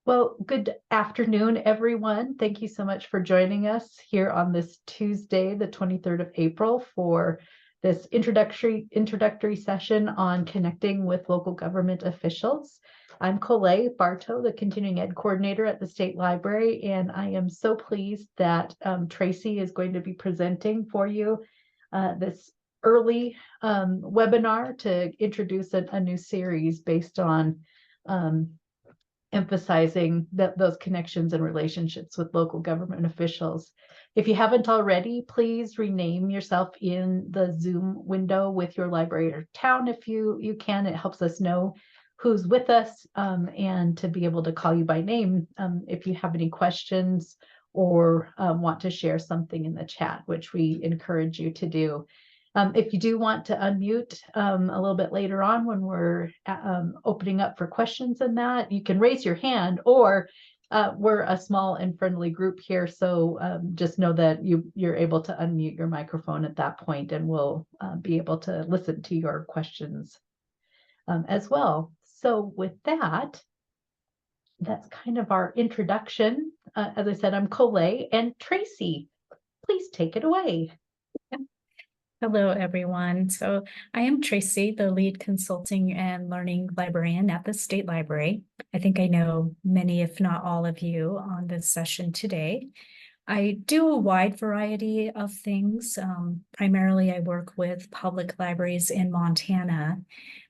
Well, good afternoon, everyone. Thank you so much for joining us here on this Tuesday, the 23rd of April, for this introductory session on connecting with local government officials. I'm Colette Bartow, the Continuing Ed Coordinator at the State Library, and I am so pleased that Tracy is going to be presenting for you this early webinar to introduce a new series based on emphasizing those connections and relationships with local government officials. If you haven't already, please rename yourself in the Zoom window with your library or town if you can. It helps us know who's with us and to be able to call you by name if you have any questions or want to share something in the chat, which we encourage you to do. If you do want to unmute a little bit later on when we're opening up for questions in that, you can raise your hand, or we're a small and friendly group here. So just know that you're able to unmute your microphone at that point, and we'll be able to listen to your questions as well. So with that, that's kind of our introduction. As I said, I'm Colette, and Tracy, please take it away. Hello, everyone. So I am Tracy, the lead consulting and learning librarian at the State Library. I think I know many, if not all of you on this session today. I do a wide variety of things. Primarily, I work with public libraries in Montana,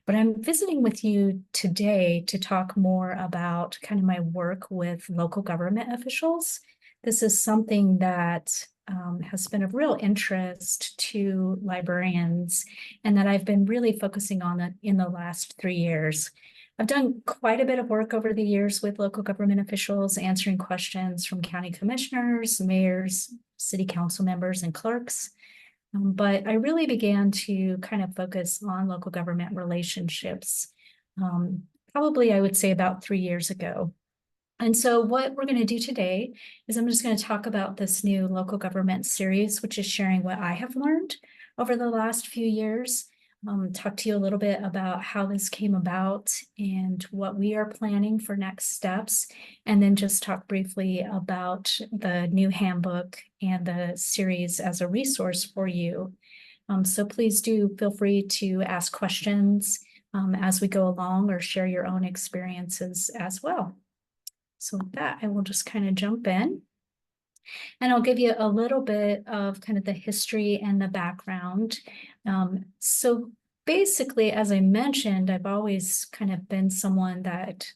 but I'm visiting with you today to talk more about kind of my work with local government officials. This is something that has been of real interest to librarians and that I've been really focusing on in the last 3 years. I've done quite a bit of work over the years with local government officials, answering questions from county commissioners, mayors, city council members, and clerks. But I really began to kind of focus on local government relationships, probably I would say about 3 years ago. And so what we're going to do today is I'm just going to talk about this new local government series, which is sharing what I have learned over the last few years, talk to you a little bit about how this came about and what we are planning for next steps, and then just talk briefly about the new handbook and the series as a resource for you. So please do feel free to ask questions as we go along or share your own experiences as well. So with that, I will just kind of jump in. And I'll give you a little bit of kind of the history and the background. So basically, as I mentioned, I've always kind of been someone that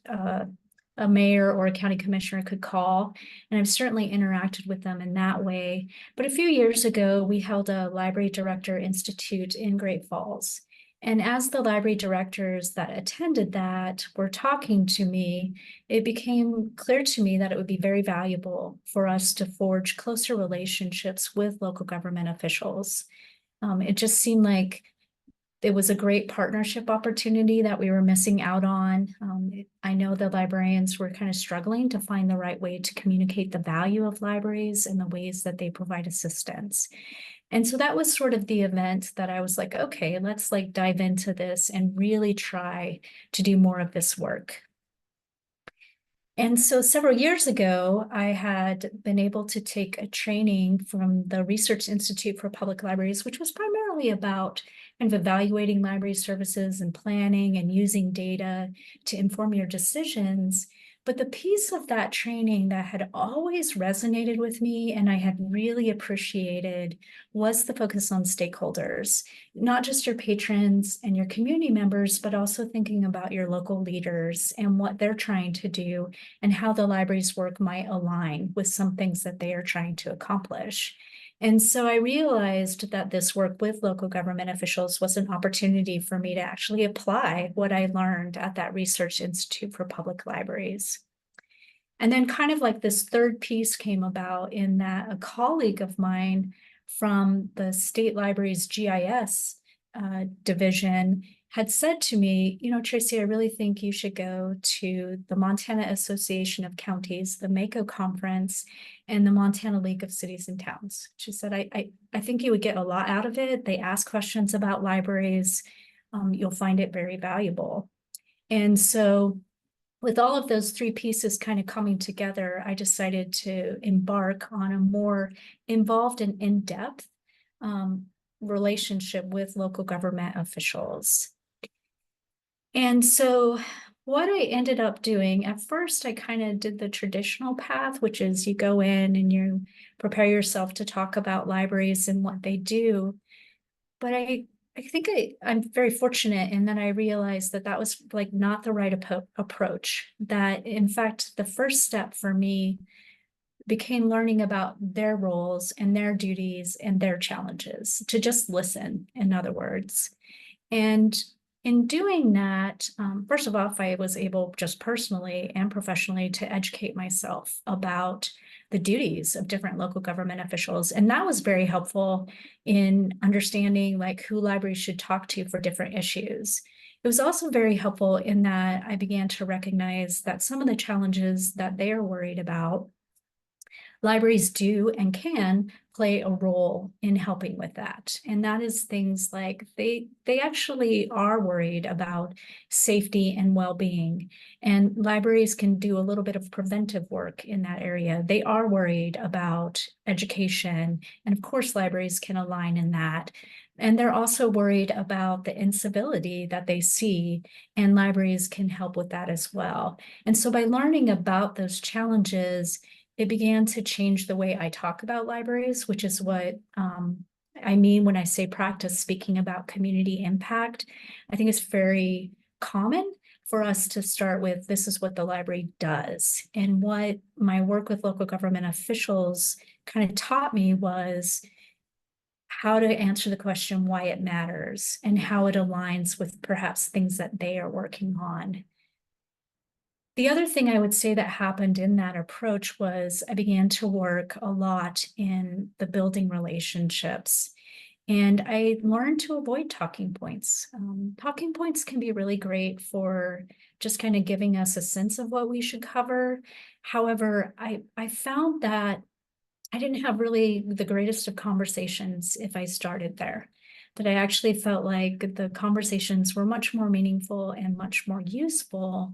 a mayor or a county commissioner could call, and I've certainly interacted with them in that way. But a few years ago, we held a Library Director Institute in Great Falls. And as the library directors that attended that were talking to me, it became clear to me that it would be very valuable for us to forge closer relationships with local government officials. It just seemed like it was a great partnership opportunity that we were missing out on. I know the librarians were kind of struggling to find the right way to communicate the value of libraries and the ways that they provide assistance. And so that was sort of the event that I was like, okay, let's like dive into this and really try to do more of this work. And so several years ago, I had been able to take a training from the Research Institute for Public Libraries, which was primarily about kind of evaluating library services and planning and using data to inform your decisions. But the piece of that training that had always resonated with me and I had really appreciated was the focus on stakeholders, not just your patrons and your community members, but also thinking about your local leaders and what they're trying to do and how the library's work might align with some things that they are trying to accomplish. And so I realized that this work with local government officials was an opportunity for me to actually apply what I learned at that Research Institute for Public Libraries. And then kind of like this third piece came about in that a colleague of mine from the State Library's GIS division had said to me, you know, Tracy, I really think you should go to the Montana Association of Counties, the MACO conference, and the Montana League of Cities and Towns. She said, I think you would get a lot out of it. They ask questions about libraries. You'll find it very valuable. And so with all of those three pieces kind of coming together, I decided to embark on a more involved and in-depth relationship with local government officials. And so what I ended up doing, at first, I kind of did the traditional path, which is you go in and you prepare yourself to talk about libraries and what they do. But I think I'm very fortunate in that I realized that that was like not the right approach. That in fact, the first step for me became learning about their roles and their duties and their challenges, to just listen, in other words. And in doing that, first of all, I was able just personally and professionally to educate myself about the duties of different local government officials. And that was very helpful in understanding like who libraries should talk to for different issues. It was also very helpful in that I began to recognize that some of the challenges that they are worried about, libraries do and can play a role in helping with that. And that is things like they actually are worried about safety and well-being. And libraries can do a little bit of preventive work in that area. They are worried about education. And of course, libraries can align in that. And they're also worried about the incivility that they see, and libraries can help with that as well. And so by learning about those challenges, it began to change the way I talk about libraries, which is what I mean when I say practice speaking about community impact. I think it's very common for us to start with, this is what the library does. And what my work with local government officials kind of taught me was how to answer the question why it matters and how it aligns with perhaps things that they are working on. The other thing I would say that happened in that approach was I began to work a lot in the building relationships, and I learned to avoid talking points. Talking points can be really great for just kind of giving us a sense of what we should cover. However, I found that I didn't have really the greatest of conversations if I started there. That I actually felt like the conversations were much more meaningful and much more useful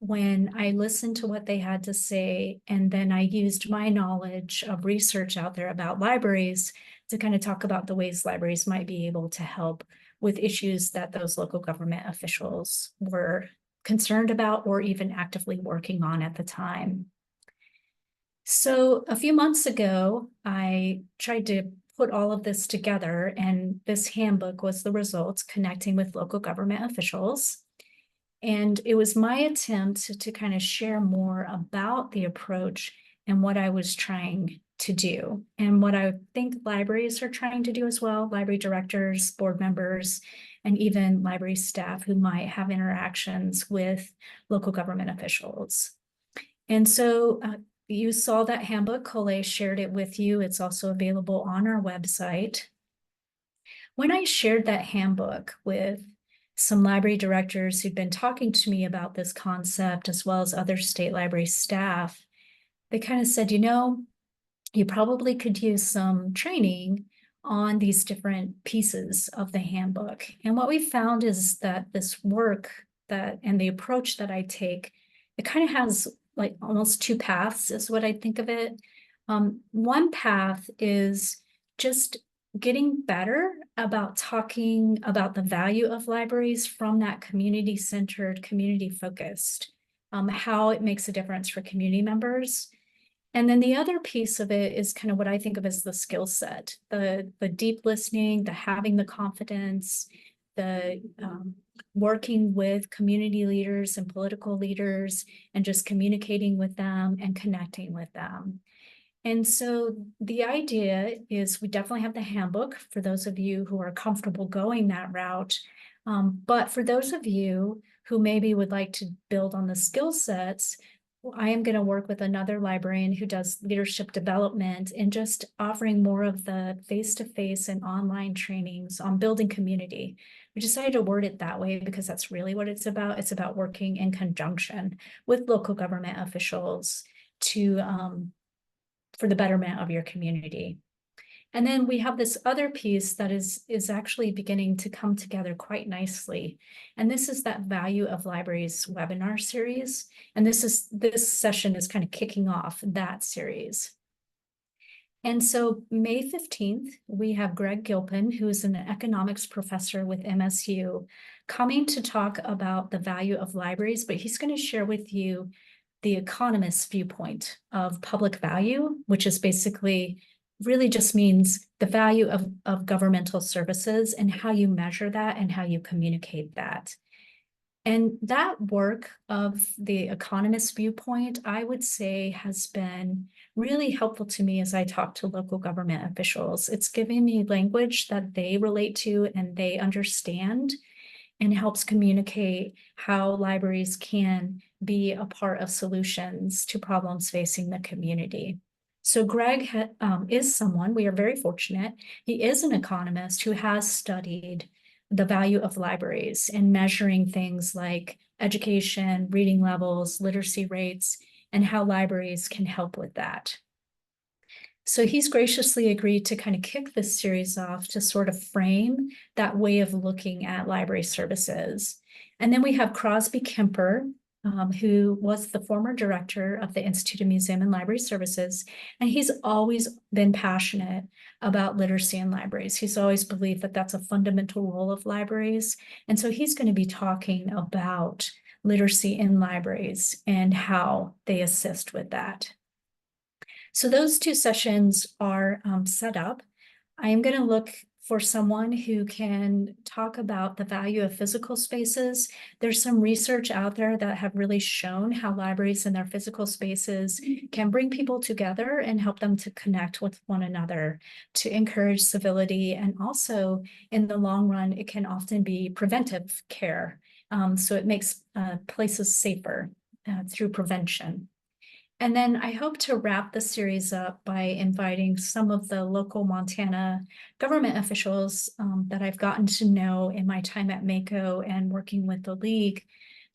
when I listened to what they had to say, and then I used my knowledge of research out there about libraries to kind of talk about the ways libraries might be able to help with issues that those local government officials were concerned about or even actively working on at the time. So a few months ago, I tried to put all of this together, and this handbook was the result, connecting with local government officials. And it was my attempt to kind of share more about the approach and what I was trying to do, and what I think libraries are trying to do as well, library directors, board members, and even library staff who might have interactions with local government officials. And so you saw that handbook, Colette shared it with you. It's also available on our website. When I shared that handbook with some library directors who'd been talking to me about this concept, as well as other state library staff, they kind of said, you know, you probably could use some training on these different pieces of the handbook. And what we found is that this work and the approach that I take, it kind of has like almost two paths is what I think of it. One path is just getting better about talking about the value of libraries from that community-centered, community-focused, how it makes a difference for community members. And then the other piece of it is kind of what I think of as the skill set, the deep listening, the having the confidence, the working with community leaders and political leaders, and just communicating with them and connecting with them. And so the idea is we definitely have the handbook for those of you who are comfortable going that route. But for those of you who maybe would like to build on the skill sets, I am going to work with another librarian who does leadership development and just offering more of the face-to-face and online trainings on building community. We decided to word it that way because that's really what it's about. It's about working in conjunction with local government officials to for the betterment of your community. And then we have this other piece that is actually beginning to come together quite nicely. And this is that Value of Libraries webinar series. And this session is kind of kicking off that series. And so May 15th, we have Greg Gilpin, who is an economics professor with MSU, coming to talk about the value of libraries, but he's going to share with you the economist's viewpoint of public value, which is basically really just means the value of governmental services and how you measure that and how you communicate that. And that work of the economist's viewpoint, I would say, has been really helpful to me as I talk to local government officials. It's giving me language that they relate to and they understand, and helps communicate how libraries can be a part of solutions to problems facing the community. So Greg is someone, we are very fortunate, he is an economist who has studied the value of libraries in measuring things like education, reading levels, literacy rates, and how libraries can help with that. So he's graciously agreed to kind of kick this series off to sort of frame that way of looking at library services. And then we have Crosby Kemper, who was the former director of the Institute of Museum and Library Services. And he's always been passionate about literacy in libraries. He's always believed that that's a fundamental role of libraries. And so he's going to be talking about literacy in libraries and how they assist with that. So those two sessions are set up. I am going to look for someone who can talk about the value of physical spaces. There's some research out there that have really shown how libraries and their physical spaces can bring people together and help them to connect with one another, to encourage civility, and also in the long run, it can often be preventive care. So it makes places safer through prevention. And then I hope to wrap the series up by inviting some of the local Montana government officials that I've gotten to know in my time at MACO and working with the League,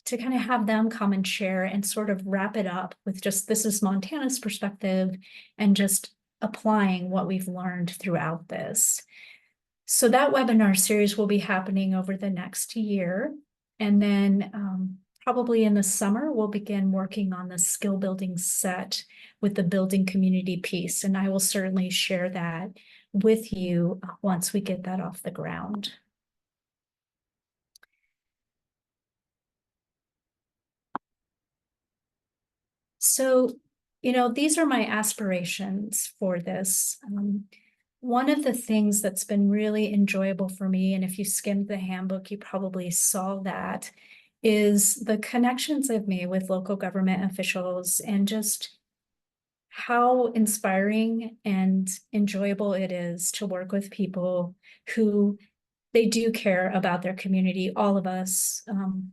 to kind of have them come and share and sort of wrap it up with just, this is Montana's perspective, and just applying what we've learned throughout this. So that webinar series will be happening over the next year. And then probably in the summer, we'll begin working on the skill building set with the building community piece. And I will certainly share that with you once we get that off the ground. So, these are my aspirations for this. One of the things that's been really enjoyable for me, and if you skimmed the handbook, you probably saw that, is the connections I've made with local government officials and just how inspiring and enjoyable it is to work with people who they do care about their community. All of us,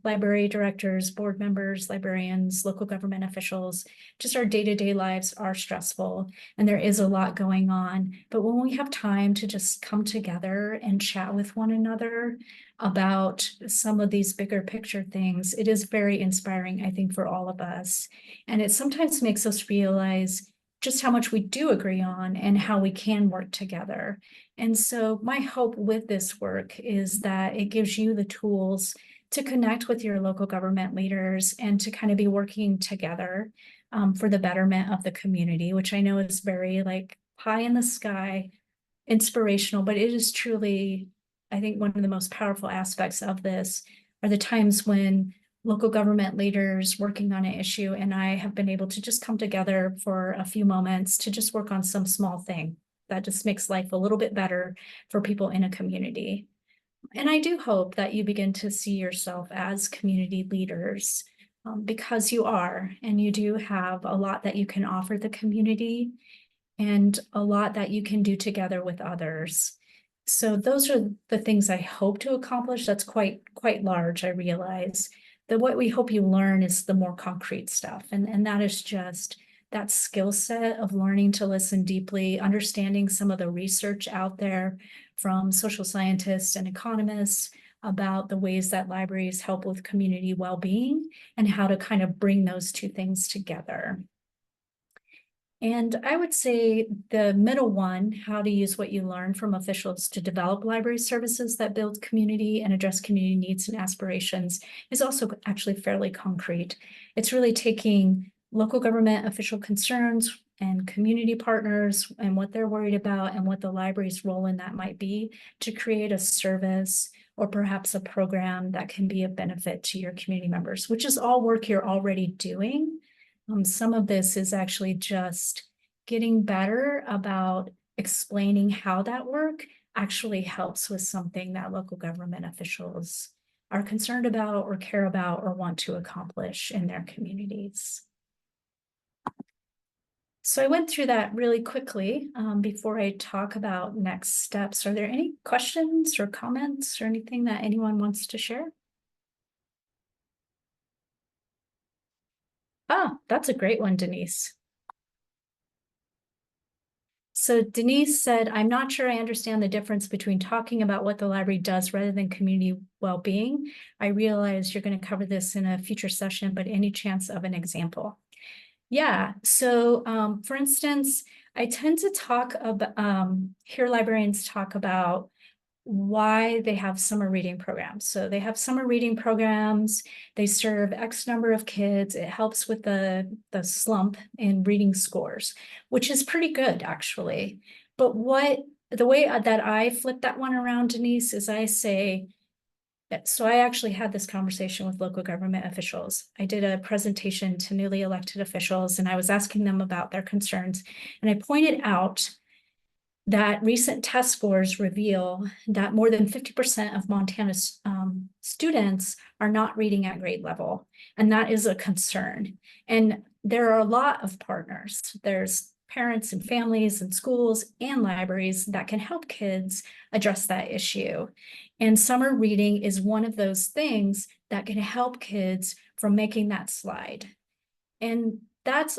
library directors, board members, librarians, local government officials, just our day-to-day lives are stressful and there is a lot going on. But when we have time to just come together and chat with one another about some of these bigger picture things, it is very inspiring, I think, for all of us. And it sometimes makes us realize just how much we do agree on and how we can work together. And so my hope with this work is that it gives you the tools to connect with your local government leaders and to kind of be working together for the betterment of the community, which I know is very pie in the sky, inspirational, but it is truly, I think, one of the most powerful aspects of this are the times when local government leaders working on an issue and I have been able to just come together for a few moments to just work on some small thing that just makes life a little bit better for people in a community. And I do hope that you begin to see yourself as community leaders because you are, and you do have a lot that you can offer the community and a lot that you can do together with others. So those are the things I hope to accomplish. That's quite large, I realize. That what we hope you learn is the more concrete stuff. And that is just that skill set of learning to listen deeply, understanding some of the research out there from social scientists and economists about the ways that libraries help with community well-being and how to kind of bring those two things together. And I would say the middle one, how to use what you learn from officials to develop library services that build community and address community needs and aspirations, is also actually fairly concrete. It's really taking local government official concerns and community partners and what they're worried about and what the library's role in that might be to create a service or perhaps a program that can be of benefit to your community members, which is all work you're already doing. Some of this is actually just getting better about explaining how that work actually helps with something that local government officials are concerned about or care about or want to accomplish in their communities. So I went through that really quickly before I talk about next steps. Are there any questions or comments or anything that anyone wants to share? Ah, that's a great one, Denise. So Denise said, I'm not sure I understand the difference between talking about what the library does rather than community well-being. I realize you're going to cover this in a future session, but any chance of an example? Yeah, so for instance, I tend to talk about, hear librarians talk about why they have summer reading programs. So they have summer reading programs, they serve X number of kids, it helps with the slump in reading scores, which is pretty good actually. But the way that I flip that one around, Denise, is I say, so I actually had this conversation with local government officials. I did a presentation to newly elected officials and I was asking them about their concerns. And I pointed out that recent test scores reveal that more than 50% of Montana's students are not reading at grade level. And that is a concern. And there are a lot of partners. There's parents and families and schools and libraries that can help kids address that issue. And summer reading is one of those things that can help kids from making that slide. And that's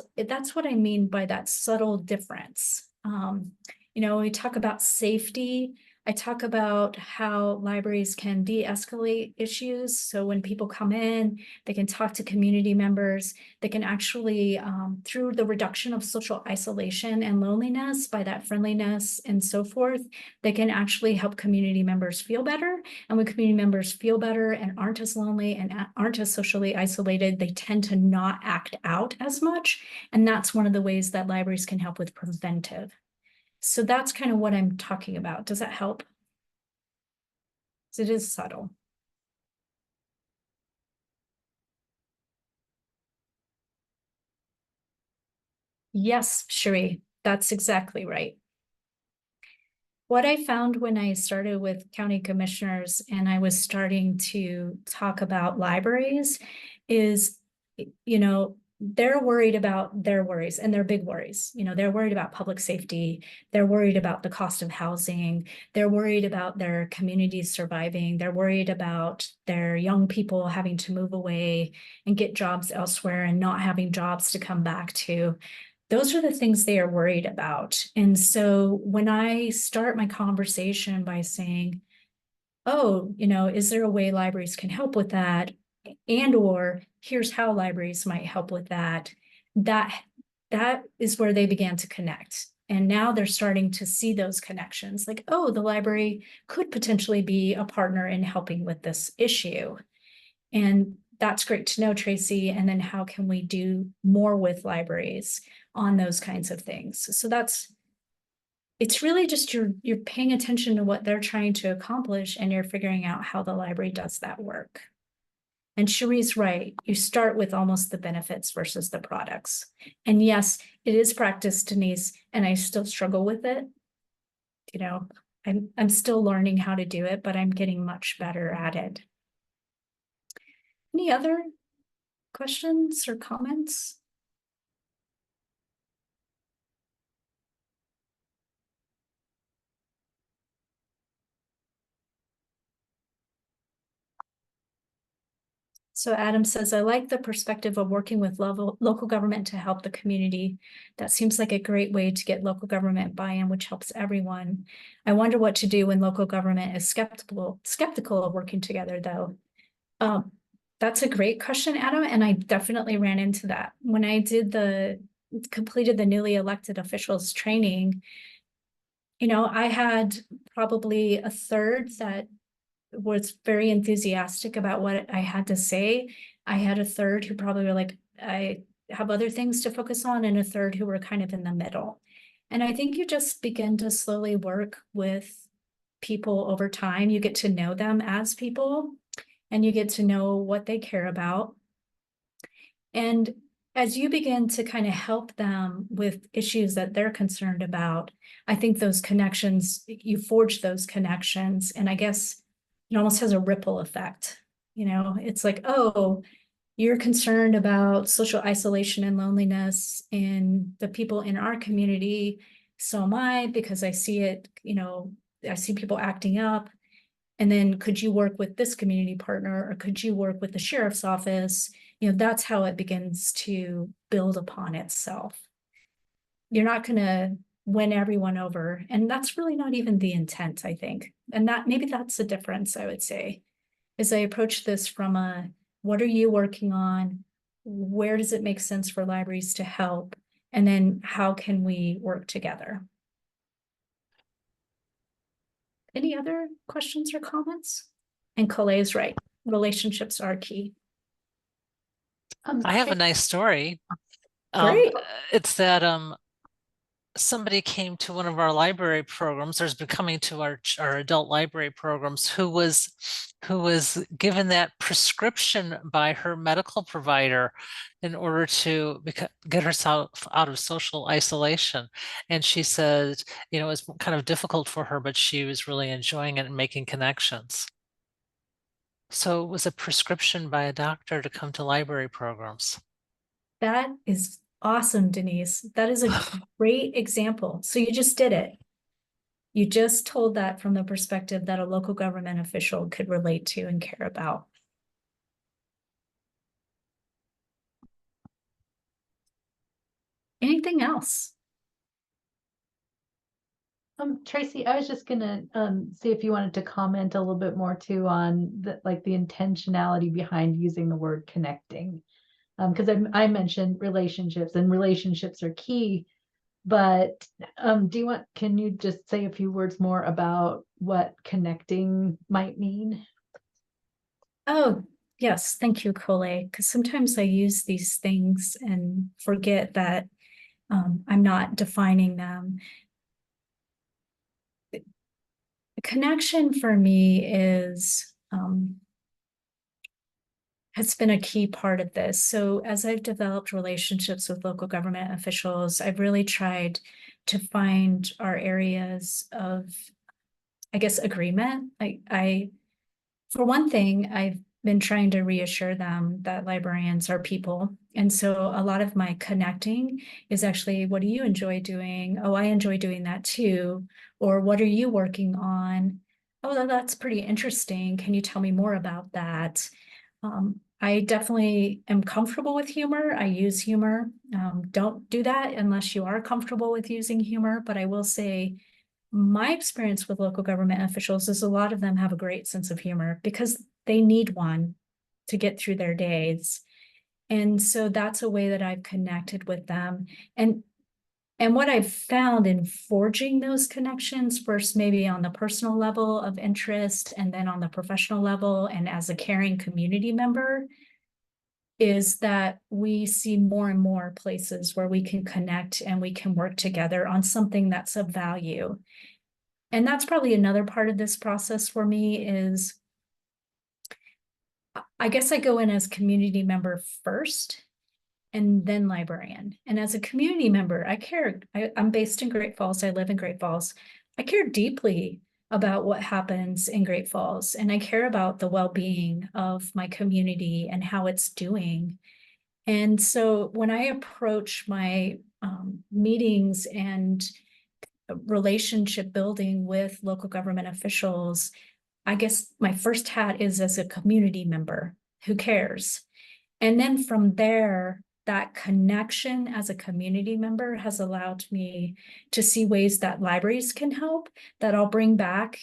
what I mean by that subtle difference. You know, we talk about safety. I talk about how libraries can de-escalate issues. So when people come in, they can talk to community members. They can actually, through the reduction of social isolation and loneliness, by that friendliness and so forth, they can actually help community members feel better. And when community members feel better and aren't as lonely and aren't as socially isolated, they tend to not act out as much. And that's one of the ways that libraries can help with preventive. So that's kind of what I'm talking about. Does that help? It is subtle. Yes, Cherie, that's exactly right. What I found when I started with county commissioners and I was starting to talk about libraries is, you know, they're worried about their worries and their big worries. You know, they're worried about public safety. They're worried about the cost of housing. They're worried about their communities surviving. They're worried about their young people having to move away and get jobs elsewhere and not having jobs to come back to. Those are the things they are worried about. And so when I start my conversation by saying, oh, you know, is there a way libraries can help with that? And or here's how libraries might help with that. That is where they began to connect. And now they're starting to see those connections like, oh, the library could potentially be a partner in helping with this issue. And that's great to know, Tracy. And then how can we do more with libraries on those kinds of things? So it's really just you're paying attention to what they're trying to accomplish and you're figuring out how the library does that work. And Cherie's right. You start with almost the benefits versus the products. And yes, it is practice, Denise, and I still struggle with it. You know, I'm still learning how to do it, but I'm getting much better at it. Any other questions or comments? So Adam says, I like the perspective of working with local government to help the community. That seems like a great way to get local government buy-in, which helps everyone. I wonder what to do when local government is skeptical of working together, though. That's a great question, Adam, and I definitely ran into that. When I did the completed the newly elected officials training, I had probably a third that was very enthusiastic about what I had to say. I had a third who probably were like, I have other things to focus on, and a third who were kind of in the middle. And I think you just begin to slowly work with people over time. You get to know them as people, and you get to know what they care about. And as you begin to kind of help them with issues that they're concerned about, I think those connections, you forge those connections. And I guess it almost has a ripple effect. It's like, oh, you're concerned about social isolation and loneliness in the people in our community. So am I, because I see it, I see people acting up. And then could you work with this community partner, or could you work with the sheriff's office? That's how it begins to build upon itself. You're not going to win everyone over. And that's really not even the intent, I think. And maybe that's the difference, I would say, is I approach this from what are you working on? Where does it make sense for libraries to help? And then how can we work together? Any other questions or comments? And Colet's right. Relationships are key. I have a nice story. Great. It's that somebody came to one of our library programs. There's been coming to our adult library programs who was given that prescription by her medical provider in order to get herself out of social isolation. And she said, it was kind of difficult for her, but she was really enjoying it and making connections. So it was a prescription by a doctor to come to library programs. That is awesome, Denise. That is a great example. So you just did it. You just told that from the perspective that a local government official could relate to and care about. Anything else? Tracy, I was just gonna see if you wanted to comment a little bit more too on the intentionality behind using the word connecting. Because I mentioned relationships, and relationships are key, but can you just say a few words more about what connecting might mean? Oh, yes. Thank you, Colette. Because sometimes I use these things and forget that I'm not defining them. Connection for me has been a key part of this. So as I've developed relationships with local government officials, I've really tried to find our areas of, I guess, agreement. For one thing, I've been trying to reassure them that librarians are people. And so a lot of my connecting is actually, what do you enjoy doing? Oh, I enjoy doing that too. Or what are you working on? Oh, that's pretty interesting. Can you tell me more about that? I definitely am comfortable with humor. I use humor. Don't do that unless you are comfortable with using humor. But I will say my experience with local government officials is a lot of them have a great sense of humor because they need one to get through their days. And so that's a way that I've connected with them. And what I've found in forging those connections, first maybe on the personal level of interest, and then on the professional level, and as a caring community member, is that we see more and more places where we can connect and we can work together on something that's of value. And that's probably another part of this process for me is, I guess I go in as community member first and then librarian. And as a community member, I care. I'm based in Great Falls. I live in Great Falls. I care deeply about what happens in Great Falls, and I care about the well-being of my community and how it's doing. And so when I approach my meetings and relationship building with local government officials, I guess my first hat is as a community member who cares. And then from there, that connection as a community member has allowed me to see ways that libraries can help, that I'll bring back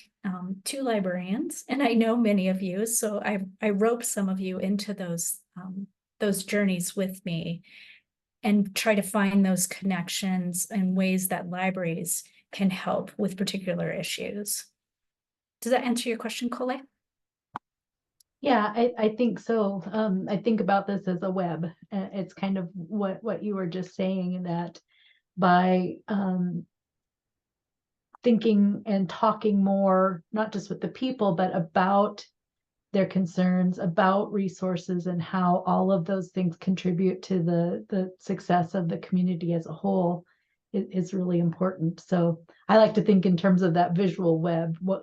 to librarians. And I know many of you, so I rope some of you into those journeys with me. and try to find those connections and ways that libraries can help with particular issues. Does that answer your question, Colette? Yeah, I think so. I think about this as a web. It's kind of what you were just saying, that by thinking and talking more, not just with the people, but about their concerns, about resources, and how all of those things contribute to the success of the community as a whole is really important. So I like to think in terms of that visual web. What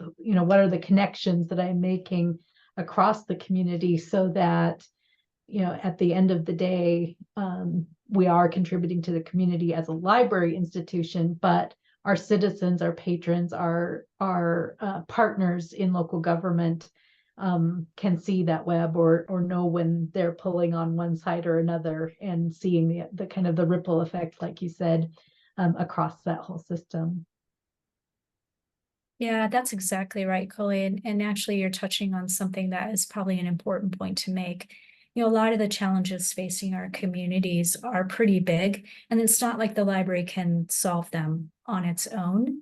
are the connections that I'm making across the community, so that at the end of the day, we are contributing to the community as a library institution, but our citizens, our patrons, our partners in local government can see that web, or know when they're pulling on one side or another, and seeing the kind of the ripple effect, like you said, across that whole system. Yeah, that's exactly right, Colleen. And actually, you're touching on something that is probably an important point to make. A lot of the challenges facing our communities are pretty big, and it's not like the library can solve them on its own.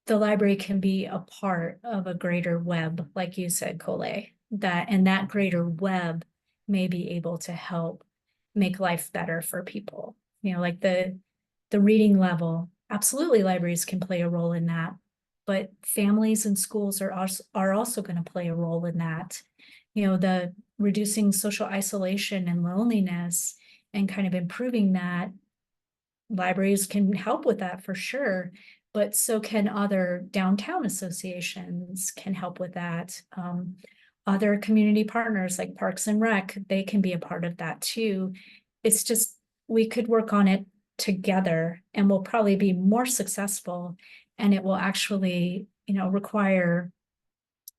The library can be a part of a greater web, like you said, Colette, and that greater web may be able to help make life better for people. Like the reading level, absolutely libraries can play a role in that, but families and schools are also going to play a role in that. The reducing social isolation and loneliness and kind of improving that, libraries can help with that for sure, but so can other downtown associations can help with that. Other community partners like Parks and Rec, they can be a part of that too. It's just, we could work on it together, and we'll probably be more successful, and it will actually, require,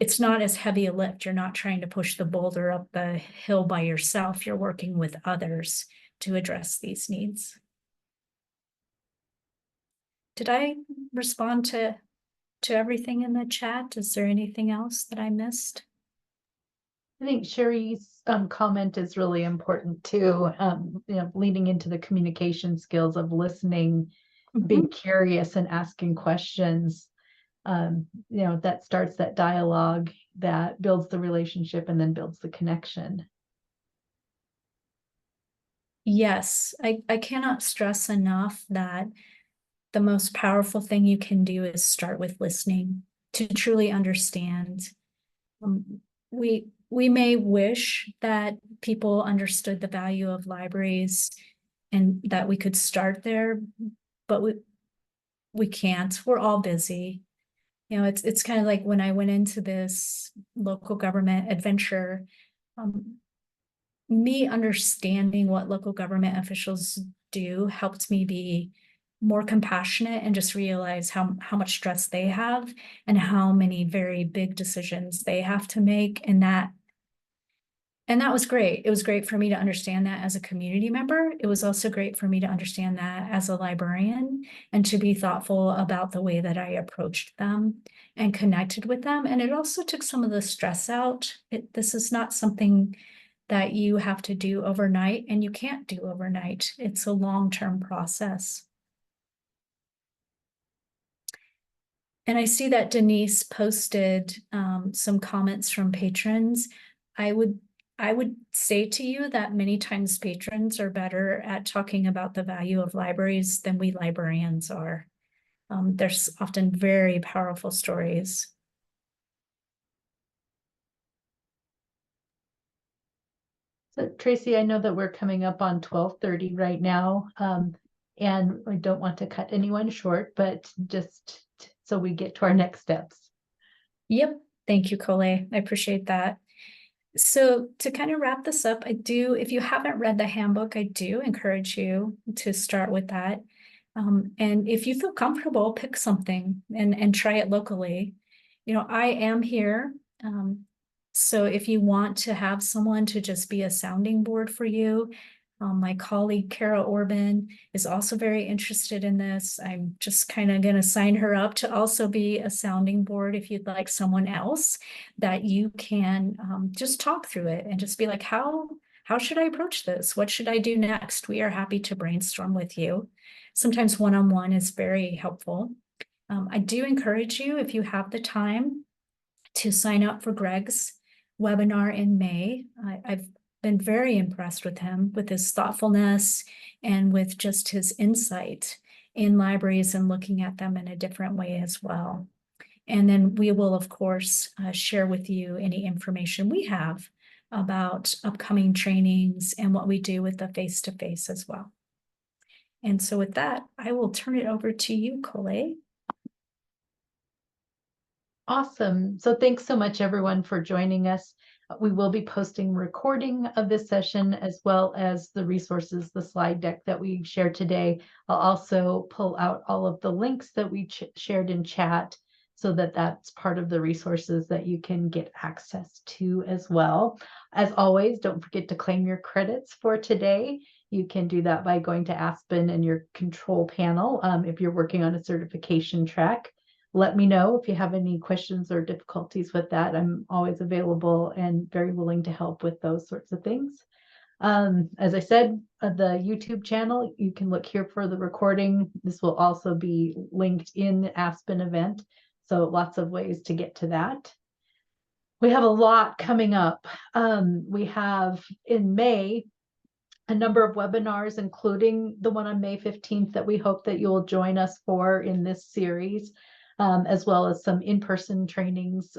it's not as heavy a lift. You're not trying to push the boulder up the hill by yourself. You're working with others to address these needs. Did I respond to everything in the chat? Is there anything else that I missed? I think Sherry's comment is really important too. Leading into the communication skills of listening, being curious and asking questions. That starts that dialogue, that builds the relationship, and then builds the connection. Yes, I cannot stress enough that the most powerful thing you can do is start with listening to truly understand. We may wish that people understood the value of libraries and that we could start there, but we can't. We're all busy. It's kind of like when I went into this local government adventure, me understanding what local government officials do helped me be more compassionate and just realize how much stress they have and how many very big decisions they have to make. And that was great. It was great for me to understand that as a community member. It was also great for me to understand that as a librarian, and to be thoughtful about the way that I approached them and connected with them. And it also took some of the stress out. This is not something that you have to do overnight, and you can't do overnight. It's a long-term process. And I see that Denise posted some comments from patrons. I would say to you that many times patrons are better at talking about the value of libraries than we librarians are. There's often very powerful stories. So Tracy, I know that we're coming up on 12:30 right now, and I don't want to cut anyone short, but just so we get to our next steps. Yep. Thank you, Colette. I appreciate that. So to kind of wrap this up, if you haven't read the handbook, I do encourage you to start with that. And if you feel comfortable, pick something and try it locally. I am here. So if you want to have someone to just be a sounding board for you, my colleague, Kara Orban, is also very interested in this. I'm just kind of going to sign her up to also be a sounding board if you'd like someone else that you can just talk through it and just be like, how how should I approach this? What should I do next? We are happy to brainstorm with you. Sometimes one-on-one is very helpful. I do encourage you, if you have the time, to sign up for Greg's webinar in May. I've been very impressed with him, with his thoughtfulness and with just his insight in libraries and looking at them in a different way as well. And then we will, of course, share with you any information we have about upcoming trainings and what we do with the face-to-face as well. And so with that, I will turn it over to you, Colette. Awesome. So thanks so much, everyone, for joining us. We will be posting recording of this session as well as the resources, the slide deck that we shared today. I'll also pull out all of the links that we shared in chat so that that's part of the resources that you can get access to as well. As always, don't forget to claim your credits for today. You can do that by going to Aspen and your control panel if you're working on a certification track. Let me know if you have any questions or difficulties with that. I'm always available and very willing to help with those sorts of things. As I said, the YouTube channel, you can look here for the recording. This will also be linked in the Aspen event. So lots of ways to get to that. We have a lot coming up. We have in May a number of webinars, including the one on May 15th that we hope that you'll join us for in this series. As well as some in-person trainings.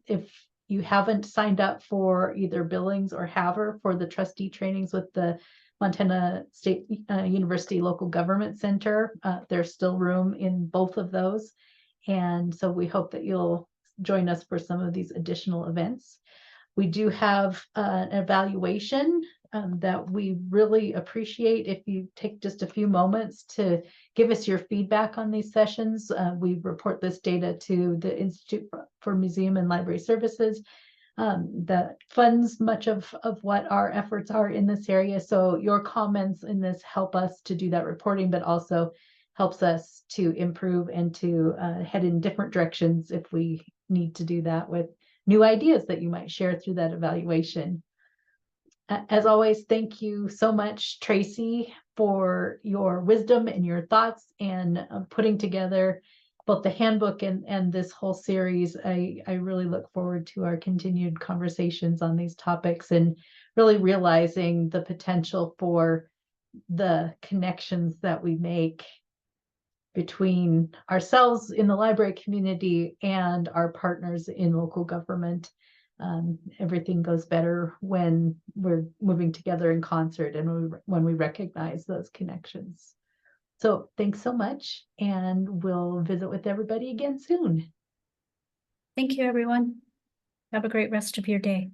If you haven't signed up for either Billings or Havre for the trustee trainings with the Montana State University Local Government Center, there's still room in both of those. And so we hope that you'll join us for some of these additional events. We do have an evaluation that we really appreciate if you take just a few moments to give us your feedback on these sessions. We report this data to the Institute for Museum and Library Services that funds much of what our efforts are in this area. So your comments in this help us to do that reporting, but also helps us to improve and to head in different directions if we need to do that with new ideas that you might share through that evaluation. As always, thank you so much, Tracy, for your wisdom and your thoughts and putting together both the handbook and this whole series. I really look forward to our continued conversations on these topics and really realizing the potential for the connections that we make between ourselves in the library community and our partners in local government. Everything goes better when we're moving together in concert and when we recognize those connections. So thanks so much, and we'll visit with everybody again soon. Thank you, everyone. Have a great rest of your day.